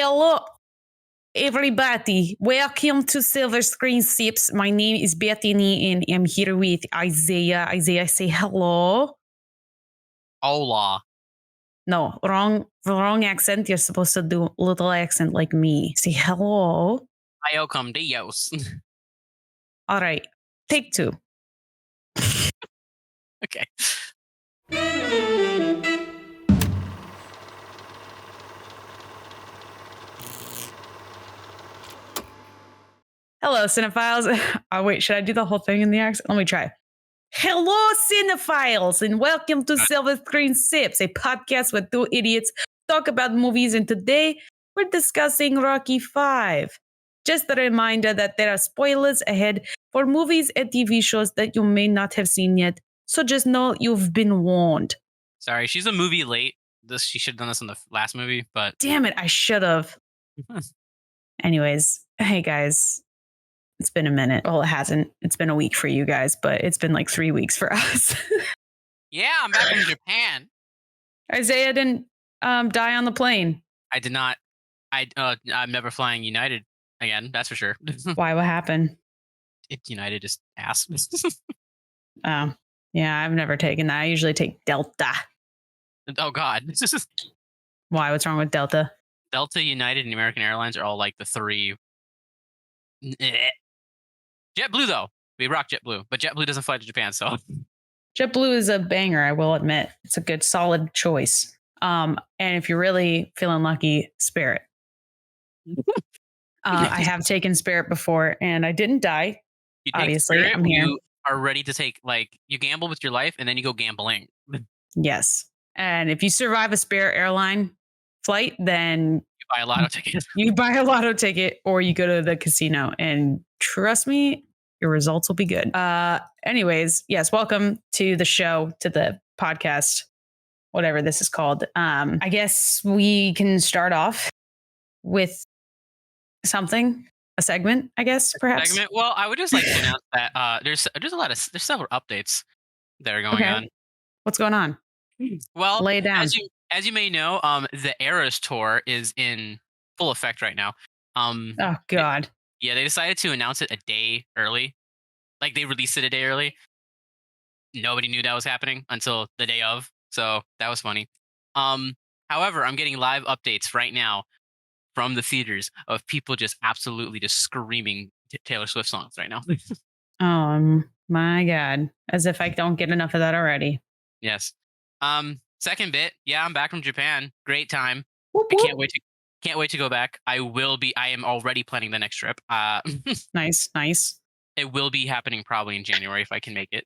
Hello, everybody. Welcome to Silver Screen Sips. My name is Bethany, and I'm here with Isaiah. Isaiah, say hello. Hola. No, wrong accent. You're supposed to do a little accent like me. Say hello. Yo come Dios. All right, take two. Okay. Hello, cinephiles. Oh, wait, should I do the whole thing in the accent? Let me try. Hello, cinephiles, and welcome to Silver Screen Sips, a podcast where two idiots talk about movies, and today we're discussing Rocky V. Just a reminder that there are spoilers ahead for movies and TV shows that you may not have seen yet, so just know you've been warned. Sorry, she's a movie late. She should have done this in the last movie, but... Damn it, I should have. Anyways, hey guys. It's been a minute. Well, it hasn't. It's been a week for you guys, but it's been like 3 weeks for us. Yeah, I'm back in Japan. Isaiah didn't die on the plane. I did not. I'm never flying United again. That's for sure. Why? What happened? United is ass. Oh, yeah. I've never taken that. I usually take Delta. Oh God. Why? What's wrong with Delta? Delta, United, and American Airlines are all like the three. JetBlue though, we rock JetBlue, but JetBlue doesn't fly to Japan, so JetBlue is a banger, I will admit. It's a good, solid choice. And if you're really feeling lucky, Spirit. I have taken Spirit before, and I didn't die. You take Obviously, Spirit, I'm here. You are ready to take, like, you gamble with your life, and then you go gambling. Yes, and if you survive a Spirit airline flight, then you buy a lotto ticket. You buy a lotto ticket, or you go to the casino, and trust me, your results will be good. Anyways, yes, welcome to the show, to the podcast, whatever this is called. I guess we can start off with something, a segment, I guess, perhaps. Segment? Well, I would just like to announce that there's several updates that are going on. What's going on? Well, lay it down. As you may know, the Eras tour is in full effect right now. Oh God. They decided to announce it a day early. Like, they released it a day early. Nobody knew that was happening until the day of. So that was funny. However, I'm getting live updates right now from the theaters of people just absolutely just screaming Taylor Swift songs right now. Oh my God. As if I don't get enough of that already. Yes. Second bit. Yeah, I'm back from Japan. Great time. Whoop, I whoop. can't wait to go back. I am already planning the next trip. Nice. It will be happening probably in January if I can make it.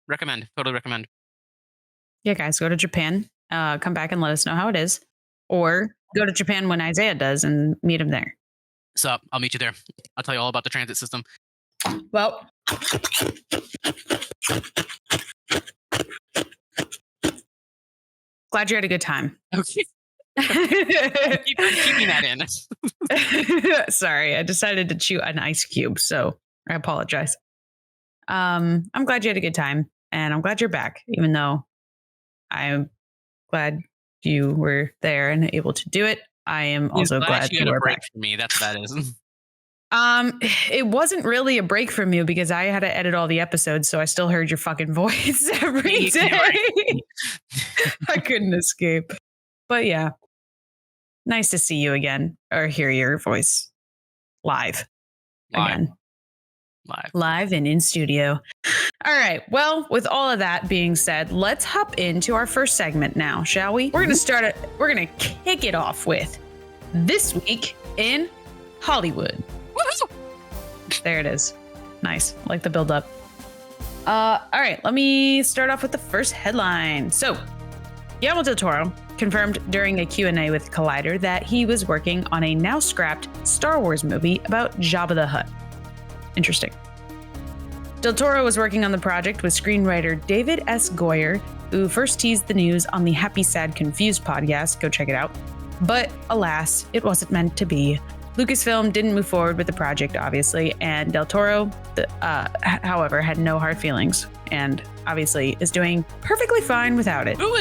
Totally recommend. Yeah, guys, go to Japan. Come back and let us know how it is. Or go to Japan when Isaiah does and meet him there. So I'll meet you there. I'll tell you all about the transit system. Well, glad you had a good time. Okay. keeping that in. Sorry, I decided to chew an ice cube, so I apologize. I'm glad you had a good time, and I'm glad you're back, even though I'm glad you were there and able to do it. I am also glad you had were a break back. for me. That's what that is. It wasn't really a break from you because I had to edit all the episodes, so I still heard your fucking voice every day. I couldn't escape. But yeah, nice to see you again or hear your voice live. Again. Live and in studio. All right. Well, with all of that being said, let's hop into our first segment now, shall we? We're going to kick it off with This Week in Hollywood. There it is. Nice. I like the build up. All right. Let me start off with the first headline. So, Guillermo del Toro confirmed during a Q&A with Collider that he was working on a now scrapped Star Wars movie about Jabba the Hutt. Interesting. Del Toro was working on the project with screenwriter David S. Goyer, who first teased the news on the Happy, Sad, Confused podcast. Go check it out. But alas, it wasn't meant to be. Lucasfilm didn't move forward with the project, obviously, and Del Toro, however, had no hard feelings. And obviously is doing perfectly fine without it. Who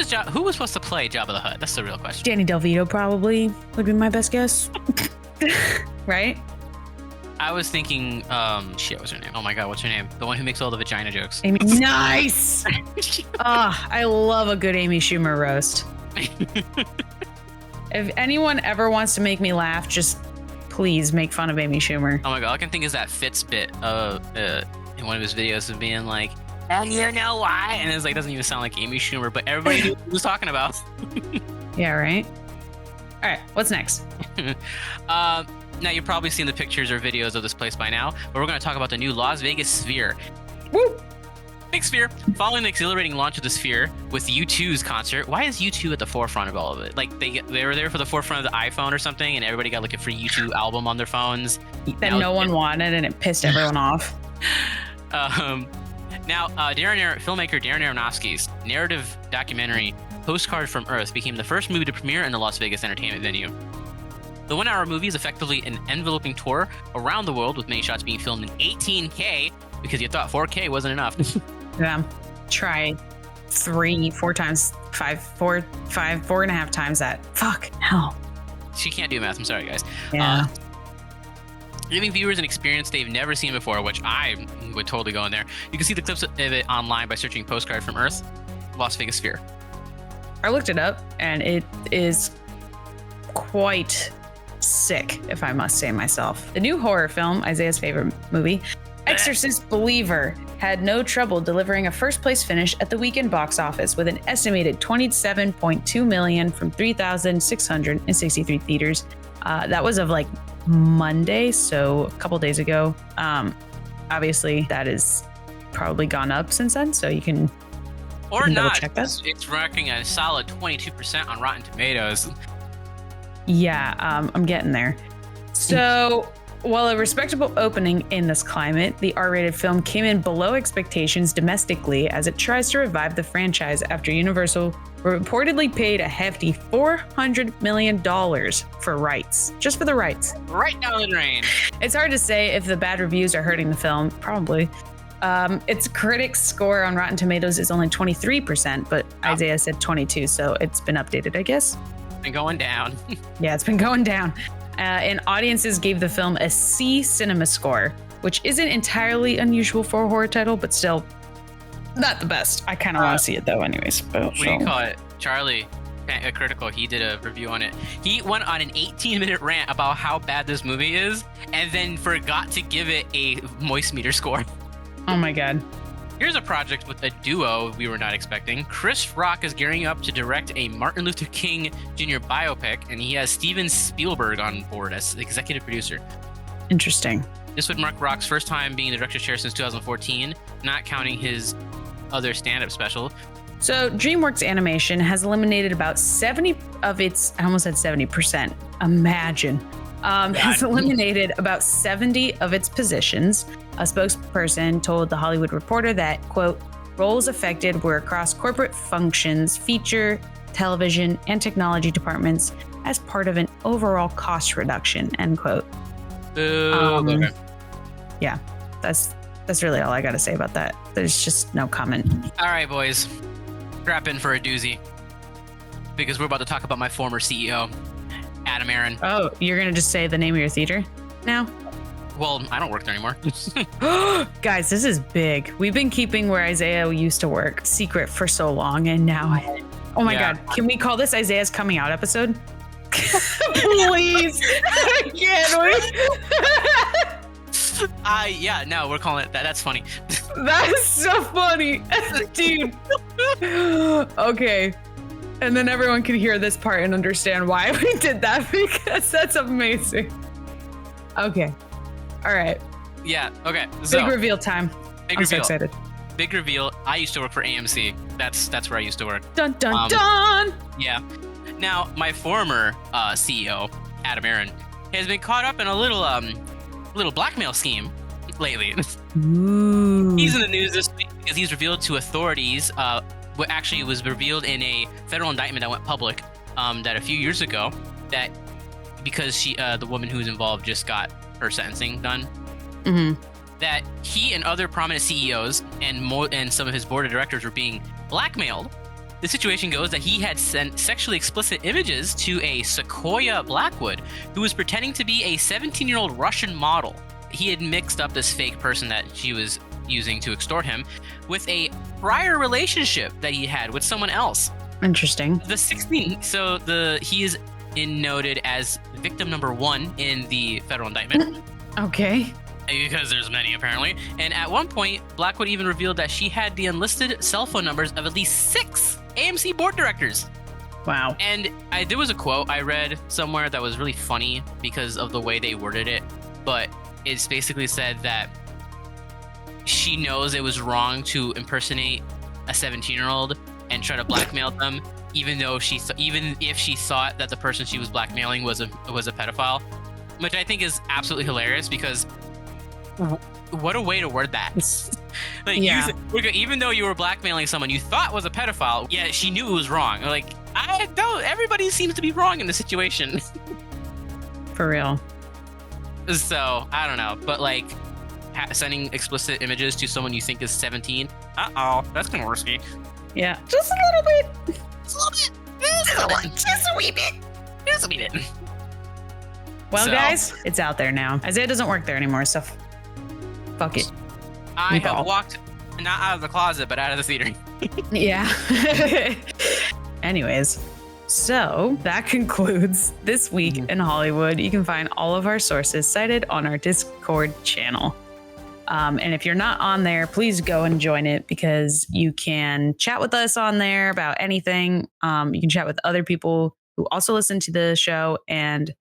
was supposed to play Jabba the Hutt? That's the real question. Danny DeVito probably would be my best guess. Right? I was thinking, what's her name? Oh my god, what's her name? The one who makes all the vagina jokes. Amy. Nice. I love a good Amy Schumer roast. If anyone ever wants to make me laugh, just please make fun of Amy Schumer. Oh my god, all I can think is that Fitz bit in one of his videos of being like, and you know why? And it's like, doesn't even sound like Amy Schumer, but everybody knew what he was talking about. Yeah, right? All right, what's next? Now, you've probably seen the pictures or videos of this place by now, but we're going to talk about the new Las Vegas Sphere. Woo! Big Sphere. Following the exhilarating launch of the Sphere with U2's concert, why is U2 at the forefront of all of it? Like, they were there for the forefront of the iPhone or something, and everybody got like a free U2 album on their phones. That no one wanted, and it pissed everyone off. Now, filmmaker Darren Aronofsky's narrative documentary Postcard from Earth became the first movie to premiere in the Las Vegas entertainment venue. The 1-hour movie is effectively an enveloping tour around the world, with many shots being filmed in 18K because you thought 4K wasn't enough. Yeah. Try 4 times 5, 4.5 times that. Fuck, hell. She can't do math. I'm sorry, guys. Yeah. Giving viewers an experience they've never seen before, which I would totally go in there. You can see the clips of it online by searching Postcard from Earth, Las Vegas Sphere. I looked it up, and it is quite sick, if I must say myself. The new horror film, Isaiah's favorite movie, Exorcist Believer, had no trouble delivering a first-place finish at the weekend box office with an estimated $27.2 million from 3,663 theaters. That was of like Monday, so a couple days ago. Obviously, that is probably gone up since then, so you can not check that. It's ranking a solid 22% on Rotten Tomatoes. Yeah, I'm getting there. So, while a respectable opening in this climate, the R-rated film came in below expectations domestically as it tries to revive the franchise after Universal reportedly paid a hefty $400 million for rights, just for the rights. Right down the drain. It's hard to say if the bad reviews are hurting the film, probably. Its critics score on Rotten Tomatoes is only 23%, but Isaiah said 22, so it's been updated, I guess. Been going down. Yeah, it's been going down. And audiences gave the film a C cinema score, which isn't entirely unusual for a horror title, but still not the best. I kind of want to see it though anyways. What do you call it? Charlie, a critical, he did a review on it. He went on an 18-minute rant about how bad this movie is and then forgot to give it a moist meter score. Oh my God. Here's a project with a duo we were not expecting. Chris Rock is gearing up to direct a Martin Luther King Jr. biopic, and he has Steven Spielberg on board as executive producer. Interesting. This would mark Rock's first time being the director's chair since 2014, not counting his other stand-up special. So DreamWorks Animation has eliminated about 70 of its, I almost said 70%, imagine, has eliminated about 70 of its positions. A spokesperson told The Hollywood Reporter that, quote, roles affected were across corporate functions, feature, television, and technology departments as part of an overall cost reduction, end quote. Okay. Yeah, that's really all I got to say about that. There's just no comment. All right, boys, strap in for a doozy, because we're about to talk about my former CEO, Adam Aaron. Oh, you're going to just say the name of your theater now? Well, I don't work there anymore. Guys, this is big. We've been keeping where Isaiah used to work secret for so long, and now, oh my God, can we call this Isaiah's coming out episode? Please. Can we? Yeah, no, we're calling it that. That's funny. That's so funny. Dude. Okay. And then everyone can hear this part and understand why we did that, because that's amazing. Okay. All right. Yeah. Okay. So, big reveal time. Big I'm reveal. so excited. Big reveal. I used to work for AMC. That's where I used to work. Dun dun dun. Yeah. Now, my former CEO, Adam Aaron, has been caught up in a little blackmail scheme lately. Ooh. He's in the news this week because he's revealed to authorities what actually was revealed in a federal indictment that went public that a few years ago, that because the woman who was involved just got her sentencing done. Mm-hmm. that he and other prominent CEOs and some of his board of directors were being blackmailed. The situation goes that he had sent sexually explicit images to a Sequoia Blackwood, who was pretending to be a 17-year-old Russian model. He had mixed up this fake person that she was using to extort him with a prior relationship that he had with someone else. Interesting. He is noted as victim number 1 in the federal indictment. Okay. Because there's many, apparently. And at one point, Blackwood even revealed that she had the unlisted cell phone numbers of at least 6 AMC board directors. Wow. And there was a quote I read somewhere that was really funny because of the way they worded it. But it's basically said that she knows it was wrong to impersonate a 17-year-old and try to blackmail them, even if she thought that the person she was blackmailing was a pedophile, which I think is absolutely hilarious because what a way to word that. Like, yeah. Even though you were blackmailing someone you thought was a pedophile, yeah, she knew it was wrong. Like, I don't. Everybody seems to be wrong in the situation. For real. So I don't know, but like sending explicit images to someone you think is 17. That's kind of risky. Yeah, just a little bit. Just a wee bit. Well, guys, it's out there now. Isaiah doesn't work there anymore, so fuck it. I have walked not out of the closet, but out of the theater. Yeah. Anyways, so that concludes this week in Hollywood. You can find all of our sources cited on our Discord channel. And if you're not on there, please go and join it because you can chat with us on there about anything. You can chat with other people who also listen to the show, and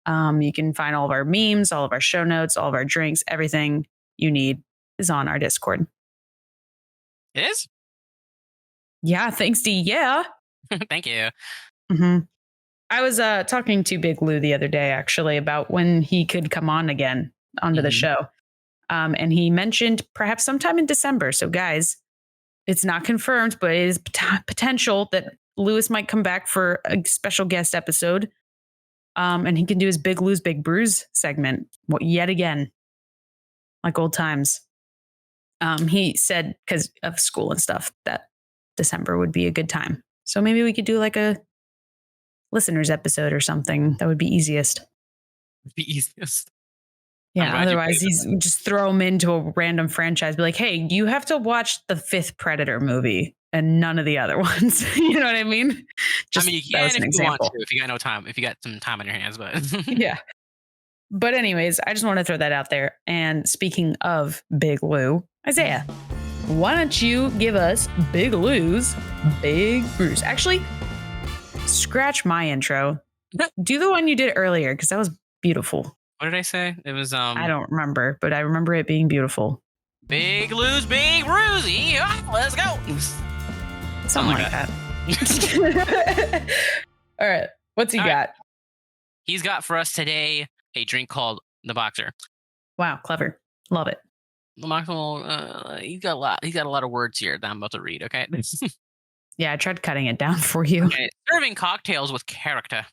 you can find all of our memes, all of our show notes, all of our drinks, everything you need is on our Discord. It is? Yeah, thanks to yeah. Thank you. Mm-hmm. I was talking to Big Lou the other day, actually, about when he could come on again onto the show. And he mentioned perhaps sometime in December. So, guys, it's not confirmed, but it is potential that Lewis might come back for a special guest episode. And he can do his Big Lou's Big Brews segment yet again, like old times. He said, because of school and stuff, that December would be a good time. So maybe we could do like a listeners episode or something. That would be easiest. Yeah, otherwise he's just throw him into a random franchise. Be like, hey, you have to watch the 5th Predator movie and none of the other ones. You know what I mean? You can if you want to, if you got no time, if you got some time on your hands, but yeah. But anyways, I just want to throw that out there. And speaking of Big Lou, Isaiah, why don't you give us Big Lou's Big Brews? Actually, scratch my intro. Do the one you did earlier because that was beautiful. What did I say? It was I don't remember, but I remember it being beautiful. Big Lou's Big Brews. Yeah, let's go. Something like that. All right. What's he got? He's got for us today a drink called the Boxer. Wow, clever. Love it. The Boxer, he's got a lot of words here that I'm about to read, okay? Yeah, I tried cutting it down for you. Okay. Serving cocktails with character.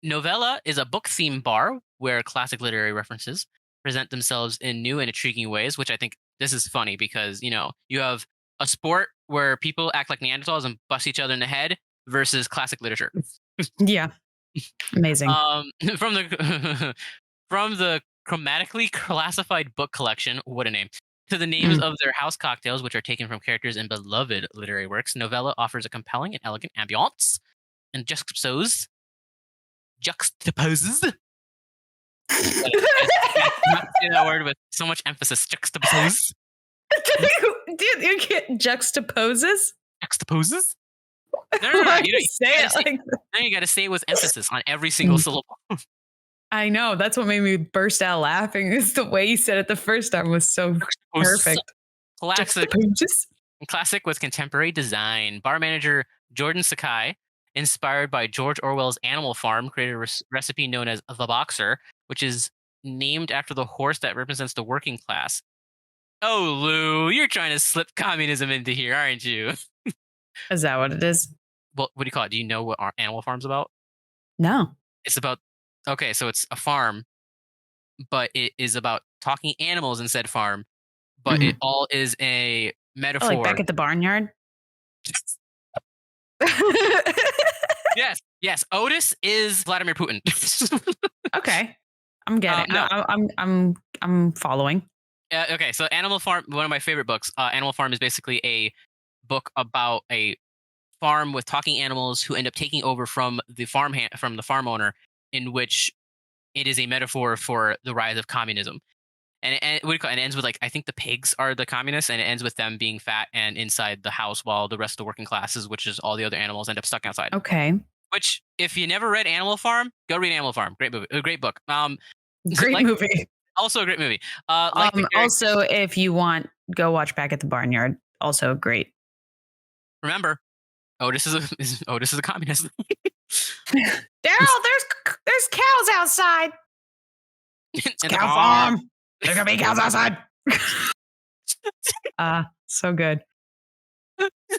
Novella is a book-themed bar where classic literary references present themselves in new and intriguing ways, which I think this is funny because, you have a sport where people act like Neanderthals and bust each other in the head versus classic literature. Yeah. Amazing. From the chromatically classified book collection, what a name, to the names of their house cocktails, which are taken from characters in beloved literary works, Novella offers a compelling and elegant ambiance and juxtaposes. Not say that word with so much emphasis. Juxtaposes. Dude, you get juxtaposes? Juxtaposes? No. You got to say it with emphasis on every single syllable. I know. That's what made me burst out laughing. Is the way you said it the first time was so perfect. Classic with contemporary design. Bar manager Jordan Sakai, inspired by George Orwell's Animal Farm, created a recipe known as the Boxer, which is named after the horse that represents the working class. Oh, Lou, you're trying to slip communism into here, aren't you? Is that what it is? Well, what do you call it? Do you know what our Animal Farm's about? No. It's about, okay, so it's a farm, but it is about talking animals in said farm. But it all is a metaphor. Oh, like back at the barnyard. Yes. Otis is Vladimir Putin. Okay, I'm getting. No. I'm following. Okay, so Animal Farm, one of my favorite books. Animal Farm is basically a book about a farm with talking animals who end up taking over from the farm owner, in which it is a metaphor for the rise of communism. And it ends with, like, I think the pigs are the communists, and it ends with them being fat and inside the house while the rest of the working classes, which is all the other animals, end up stuck outside. Okay. Which, if you never read Animal Farm, go read Animal Farm. Great movie. Great book. Great movie. Also a great movie. Also, if you want, go watch Back at the Barnyard. Also great. Remember, Otis is a communist. Daryl, there's cows outside. It's cow farm. There's gonna be cows outside. So good.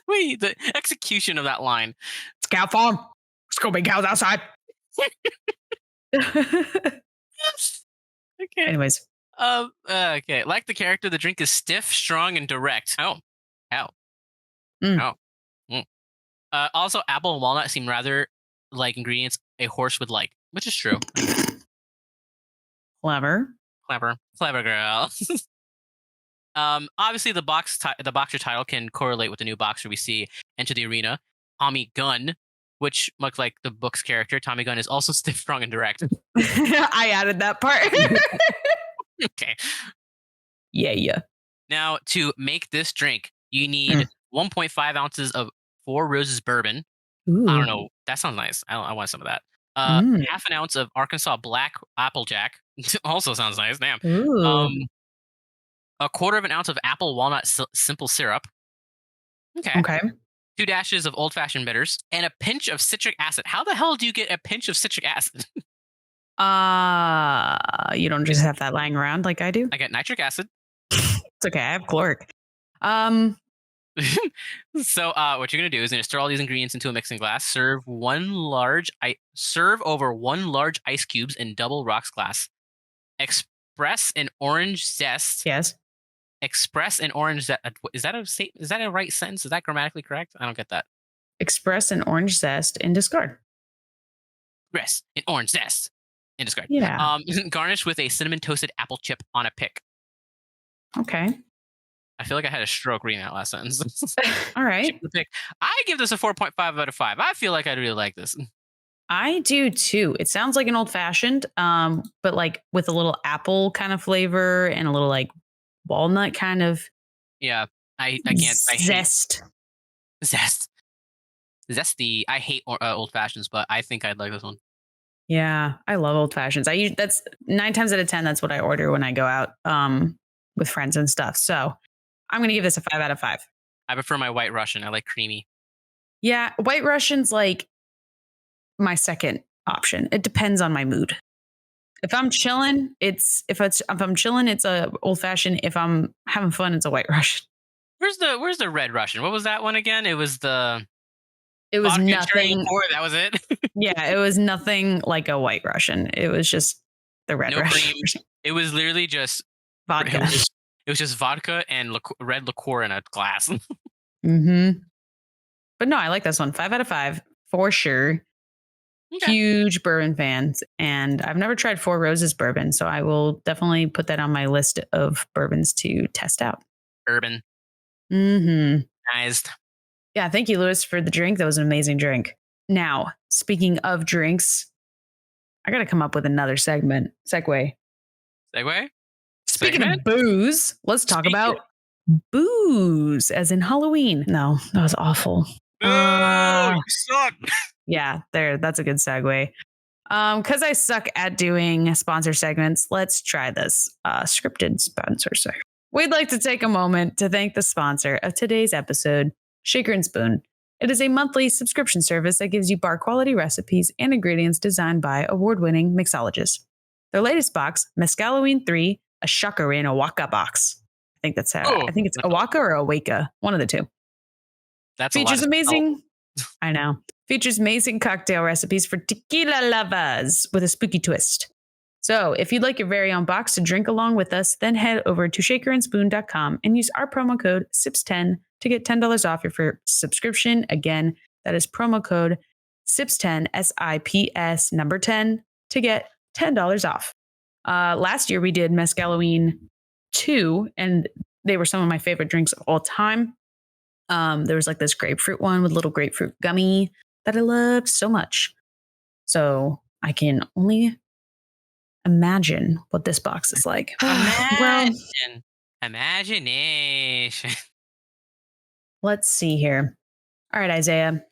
Wait, the execution of that line. It's cow farm. There's gonna be cows outside. Okay. Anyways. Okay. Like the character, the drink is stiff, strong, and direct. Oh. Also, apple and walnut seem rather like ingredients a horse would like, which is true. Clever girl. Obviously, the boxer title can correlate with the new boxer we see enter the arena, Tommy Gunn, which, much like the book's character, Tommy Gunn is also stiff, strong, and direct. I added that part. Okay. Yeah. Now, to make this drink, you need 1.5 ounces of Four Roses bourbon. Ooh. I don't know. That sounds nice. I want some of that. Half an ounce of Arkansas Black Applejack. Also sounds nice. Damn. Ooh. A quarter of an ounce of apple walnut simple syrup. Okay. 2 dashes of old fashioned bitters and a pinch of citric acid. How the hell do you get a pinch of citric acid? You don't just have that lying around like I do. I get nitric acid. It's okay. I have chloric. So what you're gonna do is you're gonna stir all these ingredients into a mixing glass. Serve over 1 large ice cubes in double rocks glass. Express an orange zest. Yes. Express an orange zest. Is that a right sentence? Is that grammatically correct? I don't get that. Express an orange zest and discard. Express an orange zest and discard. Yeah. Garnish with a cinnamon toasted apple chip on a pick. Okay. I feel like I had a stroke reading that last sentence. All right. I give this a 4.5 out of 5. I feel like I'd really like this. I do too. It sounds like an old fashioned, but like with a little apple kind of flavor and a little like walnut kind of. Yeah, I can't. Zesty. I hate old fashions, but I think I'd like this one. Yeah, I love old fashions. That's 9 times out of 10. That's what I order when I go out with friends and stuff. So I'm going to give this a 5 out of 5. I prefer my White Russian. I like creamy. Yeah, White Russian's like my second option. It depends on my mood. If I'm chilling, it's a old fashioned. If I'm having fun, it's a White Russian. Where's the Red Russian? What was that one again? It was nothing. That was it. Yeah, it was nothing like a White Russian. It was just the Red Russian. It was literally just vodka. It was just vodka and red liqueur in a glass. But no, I like this one. 5 out of 5 for sure. Okay. Huge bourbon fans, and I've never tried Four Roses bourbon, so I will definitely put that on my list of bourbons to test out. Bourbon. Nice. Yeah, thank you, Lewis, for the drink. That was an amazing drink. Now, speaking of drinks, I got to come up with another segue. Speaking of booze, let's talk about booze, as in Halloween. No, that was awful. You suck. Yeah, that's a good segue. Because I suck at doing sponsor segments, let's try this scripted sponsor segment. We'd like to take a moment to thank the sponsor of today's episode, Shaker and Spoon. It is a monthly subscription service that gives you bar quality recipes and ingredients designed by award-winning mixologists. Their latest box, Mezcaloween 3, a Shaka in a Waka box. I think that's how. I think it's a Waka or a Waka, one of the two. That's features amazing. I know. Features amazing cocktail recipes for tequila lovers with a spooky twist. So if you'd like your very own box to drink along with us, then head over to shakerandspoon.com and use our promo code SIPS10 to get $10 off your subscription. Again, that is promo code SIPS10, SIPS number 10 to get $10 off. Last year we did Mescaloween 2, and they were some of my favorite drinks of all time. There was like this grapefruit one with little grapefruit gummy that I loved so much. So I can only imagine what this box is like. Imagination. Let's see here. All right, Isaiah.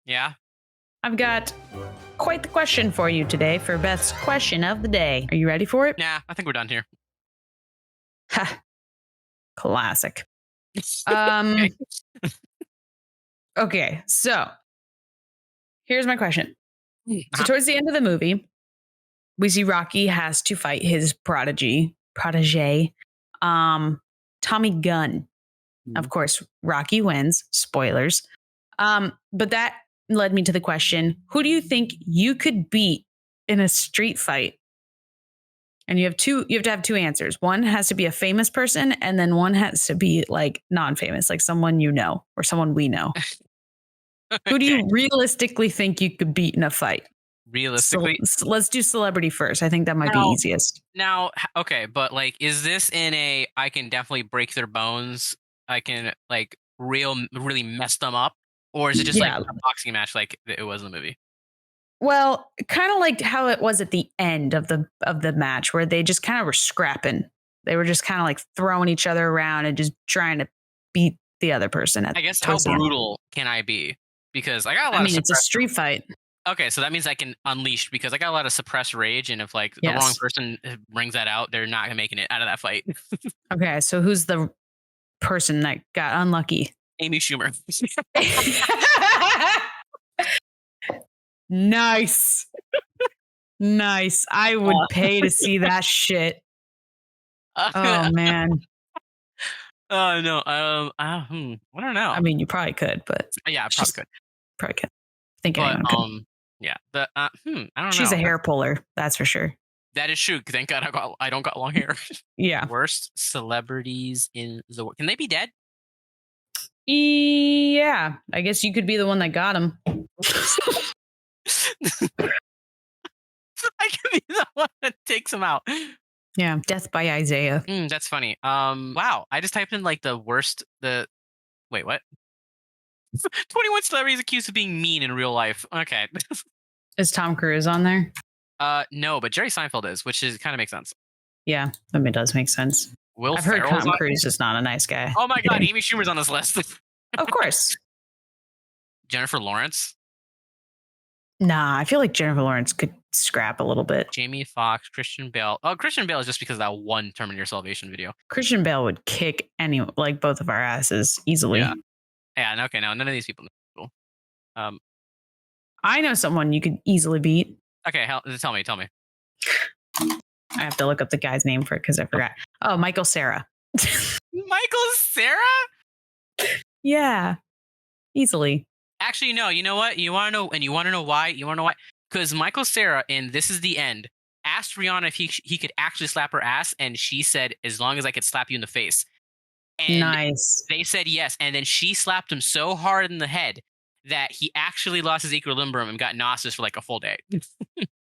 Yeah. I've got quite the question for you today for Beth's question of the day. Are you ready for it? Yeah, I think we're done here. Ha. Classic. Okay, so here's my question. So towards the end of the movie, we see Rocky has to fight his protege, Tommy Gunn. Of course, Rocky wins. Spoilers. But that led me to the question, who do you think you could beat in a street fight? And you have to have two answers. One has to be a famous person, and then one has to be like non-famous, like someone you know or someone we know. Who do you realistically think you could beat in a fight? Realistically? So let's do celebrity first. I think that might be easiest. Now, okay, but like, is this in a, I can definitely break their bones, I can like really mess them up? Or is it just like a boxing match like it was in the movie? Well, kind of like how it was at the end of the match, where they just kind of were scrapping. They were just kind of like throwing each other around and just trying to beat the other person. I guess how brutal can I be? Because I got a lot. It's a street fight. Okay, so that means I can unleash, because I got a lot of suppressed rage, and if like the wrong person brings that out, they're not making it out of that fight. Okay, so who's the person that got unlucky? Amy Schumer. Nice. Nice. I would pay to see that shit. Oh man. Oh no. I don't know. I mean, you probably could, but yeah, I probably could. Probably could. I think anyone could. Yeah. I don't know. She's a hair puller, that's for sure. That is true. Thank God I don't got long hair. Yeah. Worst celebrities in the world. Can they be dead? Yeah. I guess you could be the one that got him. I could be the one that takes him out. Yeah. Death by Isaiah. That's funny. Wow. I just typed in like the worst. Wait, what? 21 celebrities accused of being mean in real life. Okay. Is Tom Cruise on there? No, but Jerry Seinfeld is, which is kind of makes sense. Yeah, I mean, it does make sense. I've heard Tom Cruise is not a nice guy. Oh my God, Amy Schumer's on this list. Of course. Jennifer Lawrence? Nah, I feel like Jennifer Lawrence could scrap a little bit. Jamie Foxx, Christian Bale. Oh, Christian Bale is just because of that one Terminator Salvation video. Christian Bale would kick both of our asses easily. Yeah. Okay, no, none of these people know. I know someone you could easily beat. Okay, tell me. I have to look up the guy's name for it because I forgot. Oh, Michael Cera. Michael Cera? Yeah, easily. Actually, no. You know what? You want to know why? Because Michael Cera in This Is the End asked Rihanna if he could actually slap her ass, and she said, as long as I could slap you in the face. And nice. They said yes, and then she slapped him so hard in the head that he actually lost his equilibrium and got nauseous for like a full day.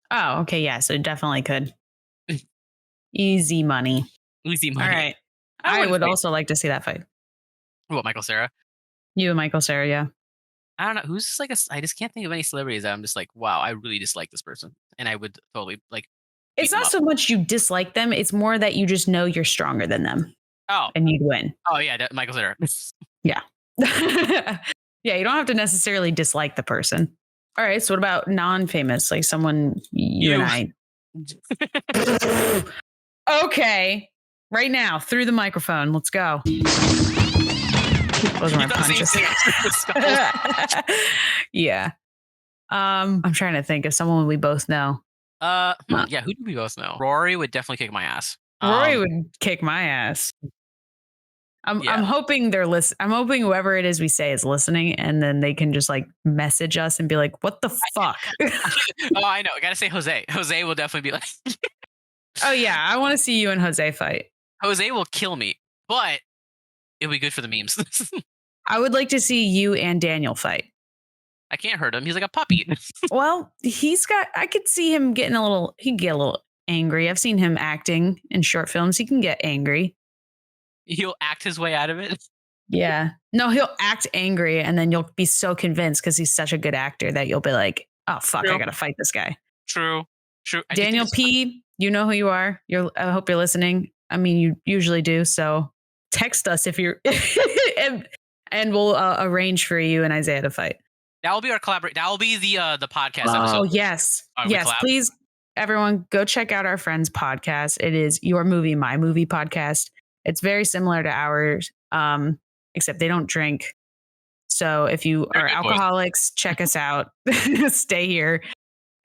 Oh, okay. Yeah, so definitely could. Easy money. Easy money. All right. I would also like to see that fight. What, Michael Cera? You and Michael Cera, yeah. I don't know. Who's just like I just can't think of any celebrities that I'm just like, wow, I really dislike this person. And I would totally like. It's not so much you dislike them. It's more that you just know you're stronger than them. Oh. And you'd win. Oh, yeah. Michael Cera. Yeah. Yeah, you don't have to necessarily dislike the person. All right. So what about non-famous? Like someone you and I. Okay. Right now, through the microphone. Let's go. Those are my punches. Yeah. I'm trying to think of someone we both know. Yeah, who do we both know? Rory would definitely kick my ass. Rory would kick my ass. I'm hoping they're listening. I'm hoping whoever it is we say is listening, and then they can just like message us and be like, "What the fuck?" Oh, I know. I gotta say, Jose. Jose will definitely be like, "Oh yeah, I want to see you and Jose fight." Jose will kill me, but it'll be good for the memes. I would like to see you and Daniel fight. I can't hurt him. He's like a puppy. Well, I could see him getting he can get a little angry. I've seen him acting in short films. He can get angry. He'll act his way out of it. Yeah. No, he'll act angry and then you'll be so convinced because he's such a good actor that you'll be like, oh, fuck, True. I got to fight this guy. True. Daniel P., you know who you are. I hope you're listening. I mean, you usually do. So text us if you're, and we'll arrange for you and Isaiah to fight. That will be our collaboration. That will be the podcast episode. Oh, yes. Yes, please, everyone, go check out our friend's podcast. It is Your Movie, My Movie podcast. It's very similar to ours, except they don't drink. So if you are alcoholics, check us out. Stay here.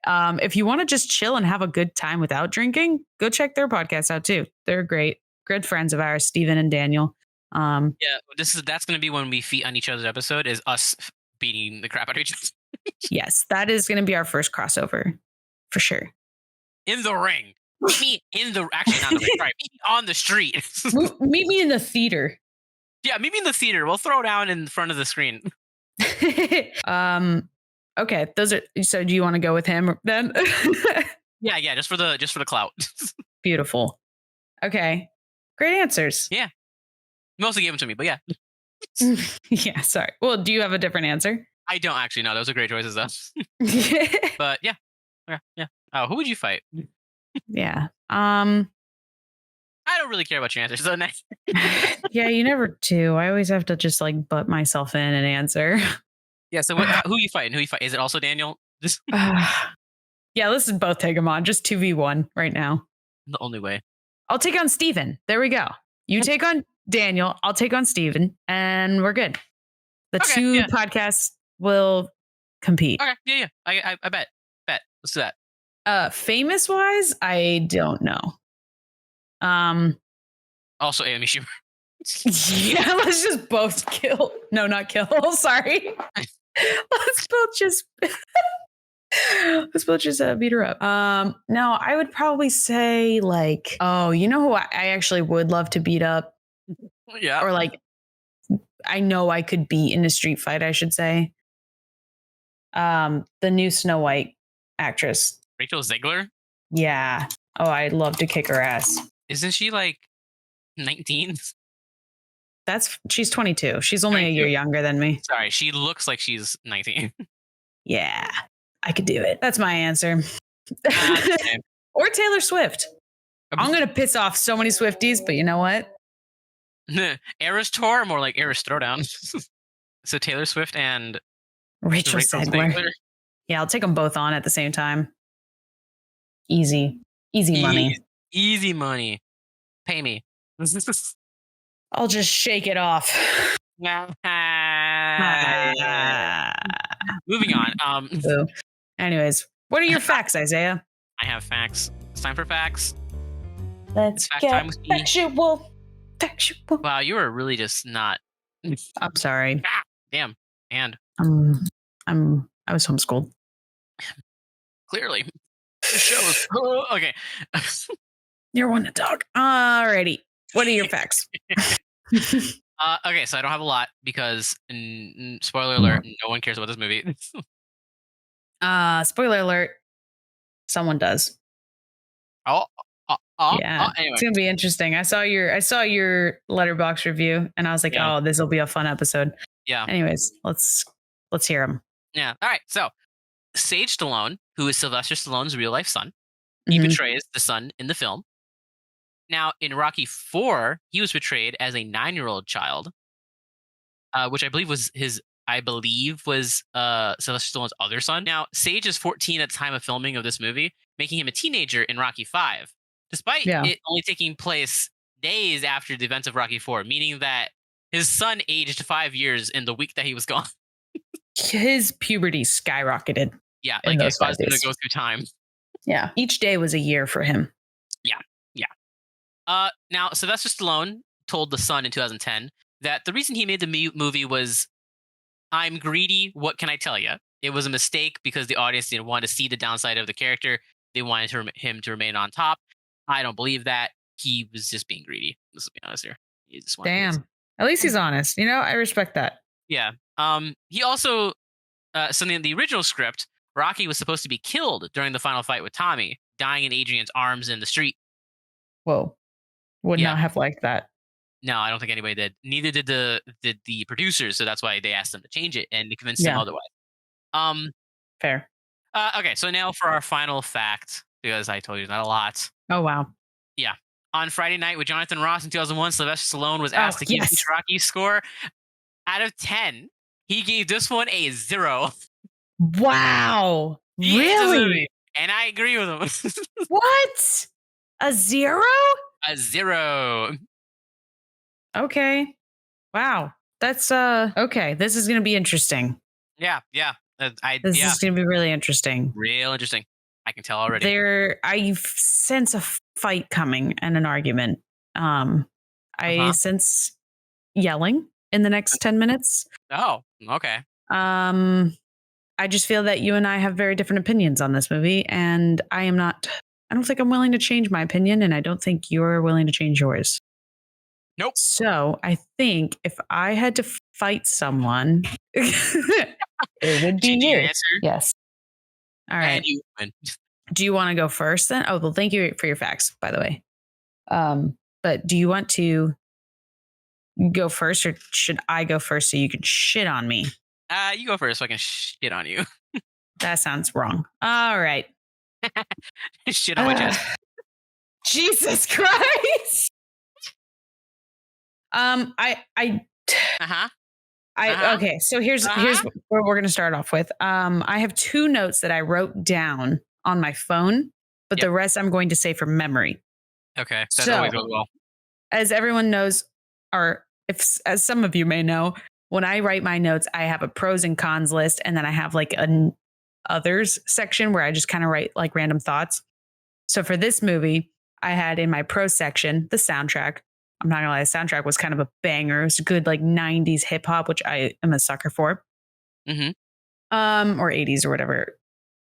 If you want to just chill and have a good time without drinking, go check their podcast out too. They're great. Good friends of ours, Steven and Daniel. Yeah, that's going to be when we feat on each other's episode, is us beating the crap out of each other. Yes, that is going to be our first crossover for sure. In the ring. Meet me in the actually not the ring. Sorry, meet me on the street. Meet me in the theater. Yeah, meet me in the theater. We'll throw down in front of the screen. Okay, those are. So, do you want to go with him then? Yeah, just for the clout. Beautiful. Okay, great answers. Yeah, mostly gave them to me, but yeah. Yeah, sorry. Well, do you have a different answer? I don't actually know. Those are great choices, though. But yeah. Oh, who would you fight? Yeah. I don't really care about your answers. So next. Yeah, you never do. I always have to just like butt myself in and answer. Yeah. So who you fighting? Who you fight? Is it also Daniel? Yeah, let's both take him on. Just 2v1 right now. The only way. I'll take on Steven. There we go. You take on Daniel. I'll take on Steven, and we're good. The two podcasts will compete. Okay. Yeah. I bet. Let's do that. Famous wise, I don't know. Also, Amy Schumer. Yeah, let's just both kill. No, not kill. Sorry. Let's both just beat her up. No, I would probably say like, oh, you know who I actually would love to beat up? Yeah. Or like, I know I could beat in a street fight, I should say. The new Snow White actress. Rachel Zegler? Yeah. Oh, I'd love to kick her ass. Isn't she like 19? She's 22. She's only a year younger than me. Sorry, she looks like she's 19. Yeah, I could do it. That's my answer. Or Taylor Swift. I'm going to piss off so many Swifties, but you know what? Eras Tour, more like Eras Throwdown. So Taylor Swift and Rachel Zegler. Yeah, I'll take them both on at the same time. Easy money. Easy money. Pay me. I'll just shake it off. Moving on. Anyways, what are your facts, Isaiah? I have facts. It's time for facts. Let's fact get time with me. factual. Wow, you were really just not. I'm sorry. Damn. And I was homeschooled. Clearly. The shows. Okay. You're one to talk. Alrighty. What are your facts? Okay, so I don't have a lot because spoiler alert, no one cares about this movie. Spoiler alert. Someone does. Yeah. Anyway. It's gonna be interesting. I saw your Letterboxd review, and I was like, oh, this will be a fun episode. Yeah. Anyways, let's hear them. Yeah. All right. So, Sage Stallone, who is Sylvester Stallone's real life son, he portrays the son in the film. Now, in Rocky IV, he was portrayed as a 9-year-old child, which I believe was Sylvester Stallone's other son. Now, Sage is 14 at the time of filming of this movie, making him a teenager in Rocky V, despite it only taking place days after the events of Rocky IV, meaning that his son aged 5 years in the week that he was gone. His puberty skyrocketed. Yeah, like it caused him to go through time. Yeah, each day was a year for him. Yeah. Now, Sylvester Stallone told the Sun in 2010 that the reason he made the movie was, I'm greedy. What can I tell you? It was a mistake because the audience didn't want to see the downside of the character. They wanted him to remain on top. I don't believe that. He was just being greedy. Let's be honest here. He just wanted Damn. At least he's honest. You know, I respect that. Yeah. He also, so in the original script, Rocky was supposed to be killed during the final fight with Tommy, dying in Adrian's arms in the street. Whoa. Would Yeah. not have liked that. No, I don't think anybody did. Neither did the producers, so that's why they asked them to change it, and they convinced them otherwise. Fair. Okay, so now for our final fact, because I told you not a lot. Oh, wow. Yeah. On Friday Night with Jonathan Ross in 2001, Sylvester Stallone was asked to give each Rocky score. Out of 10, he gave this one a 0. Wow. Really? And I agree with him. What? A 0? A 0. Okay. Wow. That's okay. This is going to be interesting. Yeah. This is going to be really interesting. Real interesting. I can tell already. I sense a fight coming and an argument. I sense yelling in the next 10 minutes. Oh, okay. I just feel that you and I have very different opinions on this movie, and I don't think I'm willing to change my opinion, and I don't think you're willing to change yours. Nope. So I think if I had to fight someone, it would be you. Answer? Yes. All right. And you win. Do you want to go first then? Oh, well, thank you for your facts, by the way. But do you want to go first, or should I go first so you can shit on me? You go first so I can shit on you. That sounds wrong. All right. Shit on my chest. Jesus Christ. Okay, so here's where we're going to start off with. I have 2 notes that I wrote down on my phone, but the rest I'm going to say from memory. Okay, that always goes well. As everyone knows, or as some of you may know, when I write my notes, I have a pros and cons list, and then I have like an others section where I just kind of write like random thoughts. So for this movie, I had in my pros section the soundtrack. I'm not gonna lie, the soundtrack was kind of a banger. It was good like 90s hip hop, which I am a sucker for. Mm-hmm. Or 80s or whatever.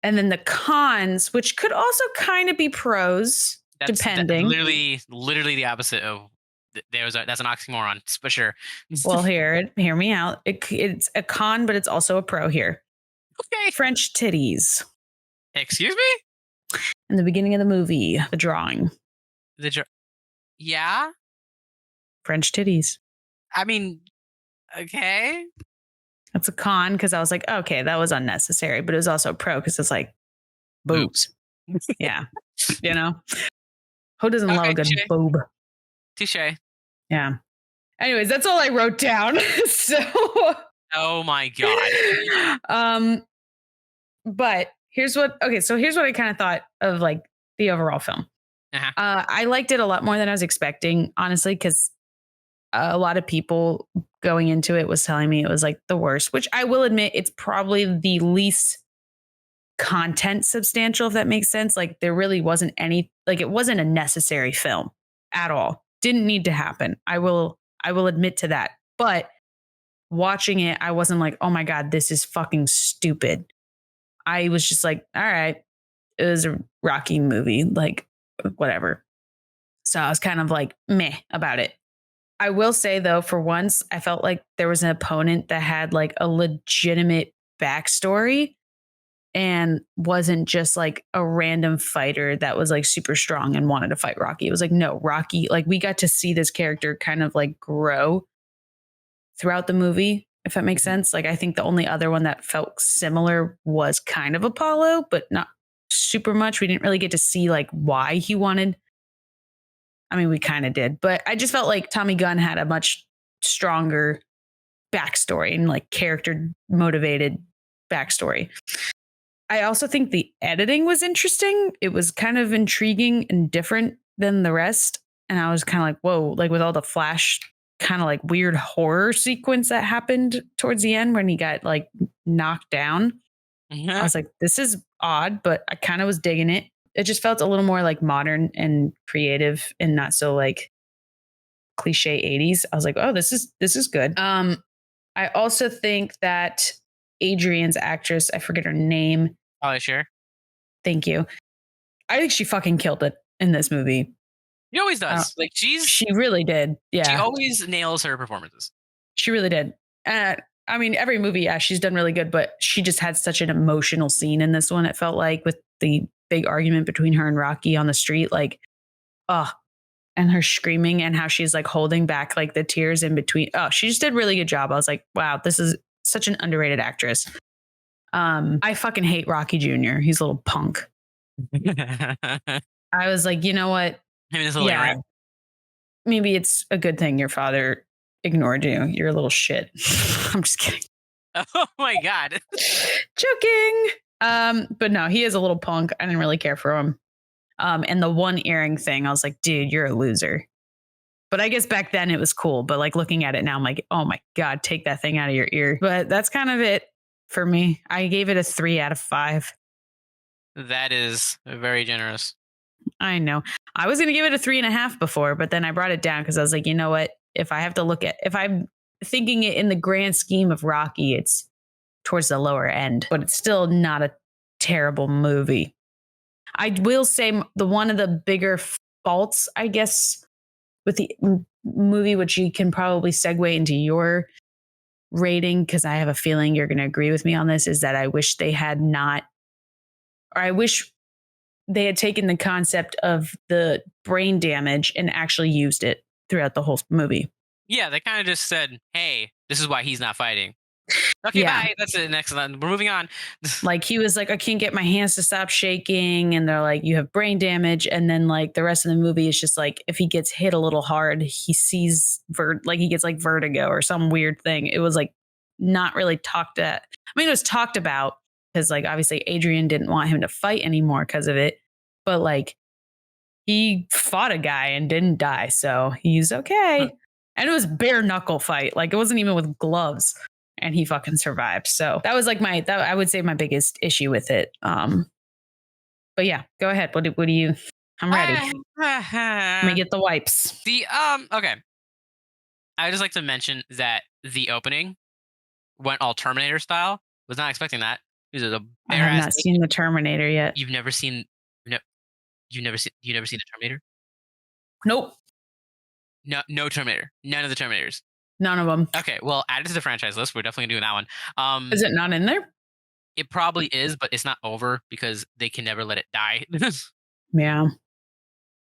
And then the cons, which could also kind of be pros, depending. That's literally the opposite of that's an oxymoron for sure. Well, hear me out. It's a con, but it's also a pro here. Okay. French titties. Excuse me? In the beginning of the movie, the drawing. Yeah? French titties. I mean, okay. That's a con because I was like, okay, that was unnecessary. But it was also a pro because it's like boobs. Yeah. You know? Who doesn't love a good boob? Touche. Yeah. Anyways, that's all I wrote down. So. Oh my God. But here's what I kind of thought of like the overall film. Uh-huh. I liked it a lot more than I was expecting, honestly, because a lot of people going into it was telling me it was like the worst, which I will admit it's probably the least content substantial, if that makes sense. Like there really wasn't any, like it wasn't a necessary film at all. Didn't need to happen. I will admit to that. But watching it, I wasn't like, oh my God, this is fucking stupid. I was just like, all right, it was a Rocky movie, like whatever. So I was kind of like meh about it. I will say though, for once, I felt like there was an opponent that had like a legitimate backstory and wasn't just like a random fighter that was like super strong and wanted to fight Rocky. It was like, no, Rocky, like we got to see this character kind of like grow throughout the movie, if that makes sense. Like I think the only other one that felt similar was kind of Apollo, but not super much. We didn't really get to see like why he wanted. I mean, we kind of did, but I just felt like Tommy Gunn had a much stronger backstory and like character motivated backstory. I also think the editing was interesting. It was kind of intriguing and different than the rest. And I was kind of like, whoa, like with all the flash kind of like weird horror sequence that happened towards the end when he got like knocked down. I was like, this is odd, but I kind of was digging it. It just felt a little more like modern and creative and not so like cliche 80s. I was like, oh, this is good. I also think that Adrian's actress, I forget her name. Oh, sure. Thank you. I think she fucking killed it in this movie. She always does. Like she really did. Yeah. She always nails her performances. She really did. I mean, every movie, yeah, she's done really good, but she just had such an emotional scene in this one. It felt like with the big argument between her and Rocky on the street, like, oh, and her screaming and how she's like holding back like the tears in between. Oh, she just did a really good job. I was like, wow, this is such an underrated actress. I fucking hate Rocky Jr. He's a little punk. I was like, you know what? Yeah, maybe it's a good thing your father ignored you. You're a little shit. I'm just kidding. Oh my God. Joking. But no, he is a little punk. I didn't really care for him. And the one earring thing, I was like, dude, you're a loser. But I guess back then it was cool. But like looking at it now, I'm like, oh my God, take that thing out of your ear. But that's kind of it for me. I gave it a 3 out of 5. That is very generous. I know. I was going to give it a 3.5 before, but then I brought it down because I was like, you know what? If I'm thinking it in the grand scheme of Rocky, it's towards the lower end, but it's still not a terrible movie. I will say one of the bigger faults, I guess, with the movie, which you can probably segue into your rating, because I have a feeling you're going to agree with me on this, is that I wish they had taken the concept of the brain damage and actually used it throughout the whole movie. Yeah, they kind of just said, hey, this is why he's not fighting. Okay, yeah. Bye. That's it. Next, we're moving on. Like he was like, I can't get my hands to stop shaking. And they're like, you have brain damage. And then like the rest of the movie is just like, if he gets hit a little hard, he sees he gets like vertigo or some weird thing. It was like not really talked at. I mean, it was talked about because like obviously Adrian didn't want him to fight anymore because of it. But like he fought a guy and didn't die. So he's okay. And it was bare knuckle fight. Like it wasn't even with gloves. And he fucking survived. So that was like I would say my biggest issue with it. But yeah, go ahead. What do you? I'm ready. Let me get the wipes. Okay. I just like to mention that the opening went all Terminator style. Was not expecting that. I have not seen the Terminator yet. You've never seen the Terminator? Nope. No Terminator. None of the Terminators. None of them. Okay, well, add it to the franchise list. We're definitely doing that one. Is it not in there? It probably is, but it's not over because they can never let it die. Yeah.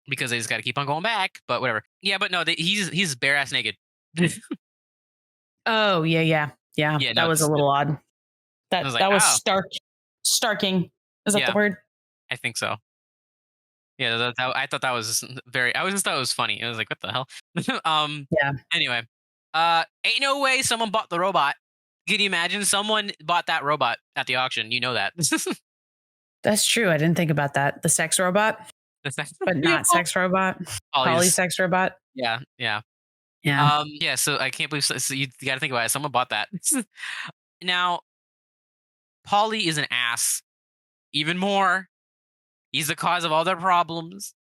Because they just got to keep on going back. But whatever. Yeah, but no, he's bare ass naked. Oh yeah. That was a little odd. That was starking. Is that the word? I think so. Yeah, I thought that was I just thought it was funny. I was like, what the hell? Yeah. Anyway, ain't no way someone bought the robot. Can you imagine someone bought that robot at the auction? You know that. That's true. I didn't think about that. The sex robot, but not sex robot. Poly-sex robot. Yeah. Yeah. So I can't believe. So you got to think about it. Someone bought that. Now, Paulie is an ass. Even more. He's the cause of all their problems.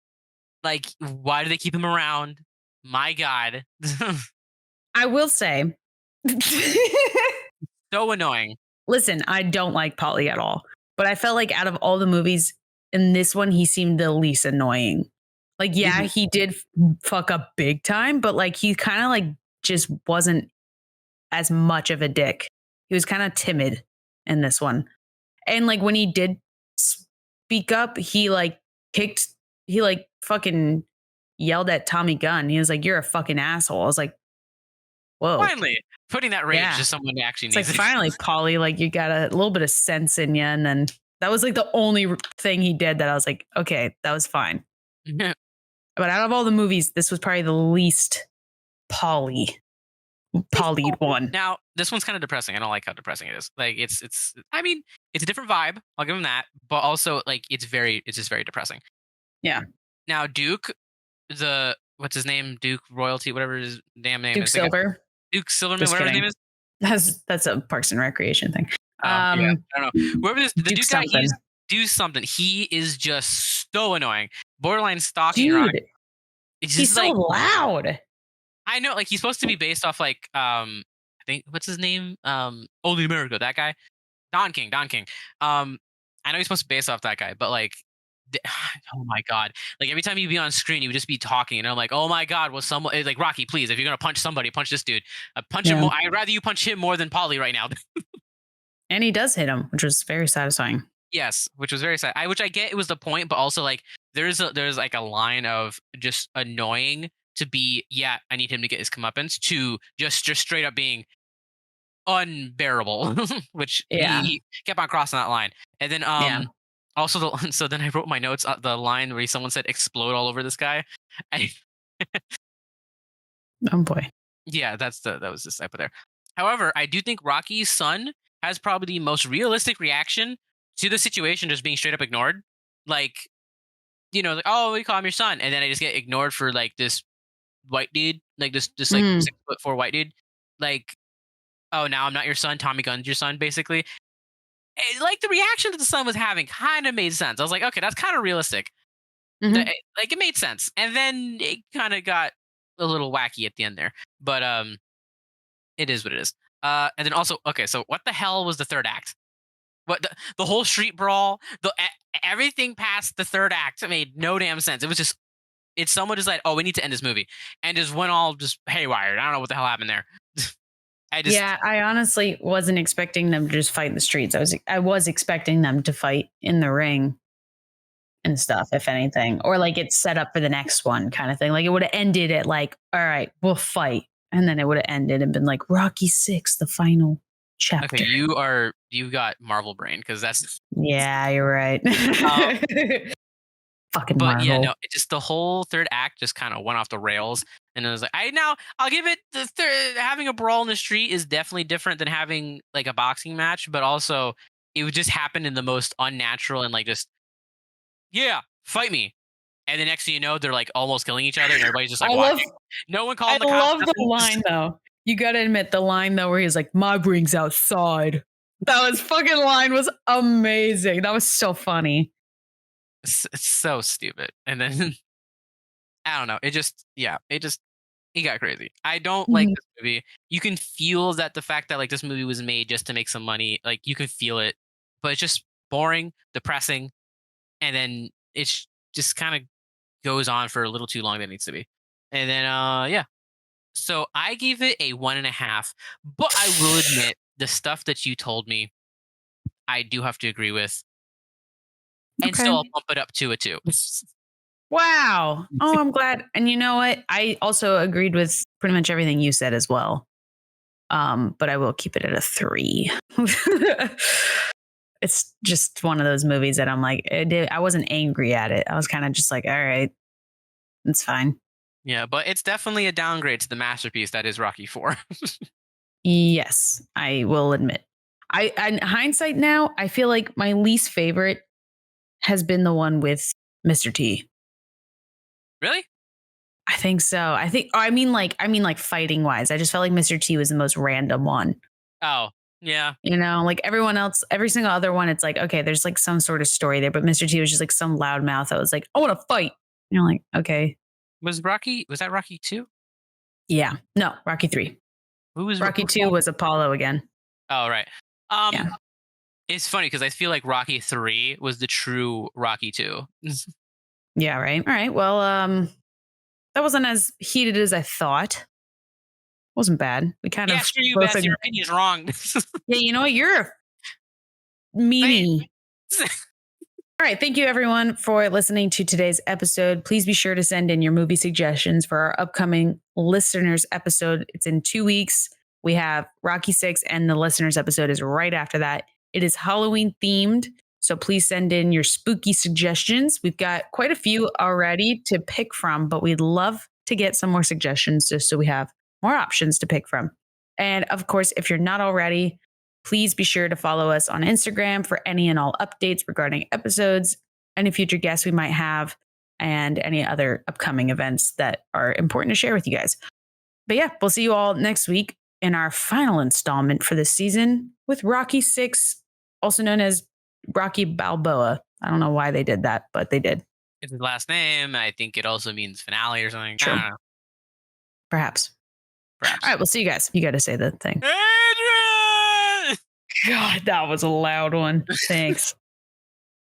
Like, why do they keep him around? My God. I will say. So annoying. Listen, I don't like Paulie at all. But I felt like out of all the movies, in this one, he seemed the least annoying. Like, yeah, he did fuck up big time, but like he kind of like just wasn't as much of a dick. He was kind of timid in this one. And like when he did speak up, he fucking yelled at Tommy Gunn. He was like, "You're a fucking asshole." I was like, whoa. Finally, putting that rage to someone who actually needs it. Finally, Paulie, like you got a little bit of sense in you. And then that was like the only thing he did that I was like, okay, that was fine. But out of all the movies, this was probably the least Paulie one. Now, this one's kind of depressing. I don't like how depressing it is. Like I mean, it's a different vibe. I'll give him that. But also like it's just very depressing. Yeah. Now, Duke, what's his name? Duke Royalty, whatever his damn name Duke is. Silver. Duke Silverman, whatever his name is. That's a Parks and Recreation thing. I don't know. Whoever the Duke guy is, do something. He is just so annoying. Borderline stalking. Dude, he's so loud. I know, like, he's supposed to be based off like I think what's his name? Only America, that guy. Don King, Don King. I know he's supposed to be based off that guy, but like oh my god. Like every time he'd be on screen, he would just be talking and I'm like, "Oh my god, was someone like Rocky, please, if you're going to punch somebody, punch this dude. Punch him Yeah. more. I'd rather you punch him more than Polly right now." And he does hit him, which was very satisfying. Yes, which was very sad. Which I get it was the point, but also like there's like a line of just annoying to be, yeah, I need him to get his comeuppance, to just straight up being unbearable, which Yeah. he kept on crossing that line. And then Yeah. also so then I wrote my notes, the line where someone said explode all over this guy. I, Oh boy. yeah, that was this type of there. However, I do think Rocky's son has probably the most realistic reaction to the situation just being straight up ignored. Like, like, oh, we call him your son, and then I just get ignored for like this white dude, like this like 6'4" white dude. Like, oh, now I'm not your son. Tommy Gunn's your son, basically. Like the reaction that the son was having kind of made sense. I was like, okay, that's kind of realistic. Mhm. Like it made sense, and then it kind of got a little wacky at the end there. But it is what it is. And then also, okay, so what the hell was the third act? What the whole street brawl, everything past the third act made no damn sense. It was just someone just like, oh, we need to end this movie, and just went all just haywire. I don't know what the hell happened there. I honestly wasn't expecting them to just fight in the streets. I was expecting them to fight in the ring and stuff, if anything, or like it's set up for the next one kind of thing. Like it would have ended at like, all right, we'll fight, and then it would have ended and been like Rocky 6, the final chapter. Okay, you got Marvel brain, because that's Yeah, you're right. Fucking but Marvel. yeah, no, it just the whole third act just kind of went off the rails, and it was like, I'll give it the third. Having a brawl in the street is definitely different than having like a boxing match, but also it would just happen in the most unnatural and like just, yeah, fight me. And the next thing you know, they're like almost killing each other, and everybody's just like watching. No one called the cops. I love the line though. You got to admit the line though, where he's like, "My ring's outside." That was fucking line was amazing. That was so funny. It's so stupid. And then I don't know. It got crazy. I don't like this movie. You can feel that the fact that like this movie was made just to make some money, like you can feel it, but it's just boring, depressing, and then it's just kind of goes on for a little too long than it needs to be. And then yeah. So I gave it a 1.5, but I will admit the stuff that you told me, I do have to agree with. And Okay. still I'll bump it up to a 2. Wow. Oh, I'm glad. And you know what? I also agreed with pretty much everything you said as well. But I will keep it at a 3. It's just one of those movies that I'm like, I wasn't angry at it. I was kind of just like, all right, it's fine. Yeah, but it's definitely a downgrade to the masterpiece that is Rocky 4. Yes, I will admit. In hindsight now, I feel like my least favorite has been the one with Mr. T. Really? I think so. I mean like fighting wise. I just felt like Mr. T was the most random one. Oh, yeah. Like everyone else, every single other one, it's like, okay, there's like some sort of story there. But Mr. T was just like some loudmouth that was like, I want to fight. And you're like, okay. Was that Rocky 2? Yeah. No, Rocky 3. Who was Rocky 2 was Apollo again. Oh, right. Yeah. It's funny because I feel like Rocky 3 was the true Rocky 2. Yeah, right. All right. Well, that wasn't as heated as I thought. Wasn't bad. We kind of screw you, Beth. Your opinion's wrong. Yeah, you know what? You're a meanie. All right. Thank you, everyone, for listening to today's episode. Please be sure to send in your movie suggestions for our upcoming listeners episode. It's in 2 weeks. We have Rocky 6, and the listeners episode is right after that. It is Halloween themed. So please send in your spooky suggestions. We've got quite a few already to pick from, but we'd love to get some more suggestions just so we have more options to pick from. And of course, if you're not already, please be sure to follow us on Instagram for any and all updates regarding episodes, any future guests we might have, and any other upcoming events that are important to share with you guys. But yeah, we'll see you all next week in our final installment for this season with Rocky 6, also known as Rocky Balboa. I don't know why they did that, but they did. It's his last name. I think it also means finale or something. Sure. I don't know. Perhaps. Perhaps. All right, we'll see you guys. You got to say the thing. Adrian! God, that was a loud one. Thanks.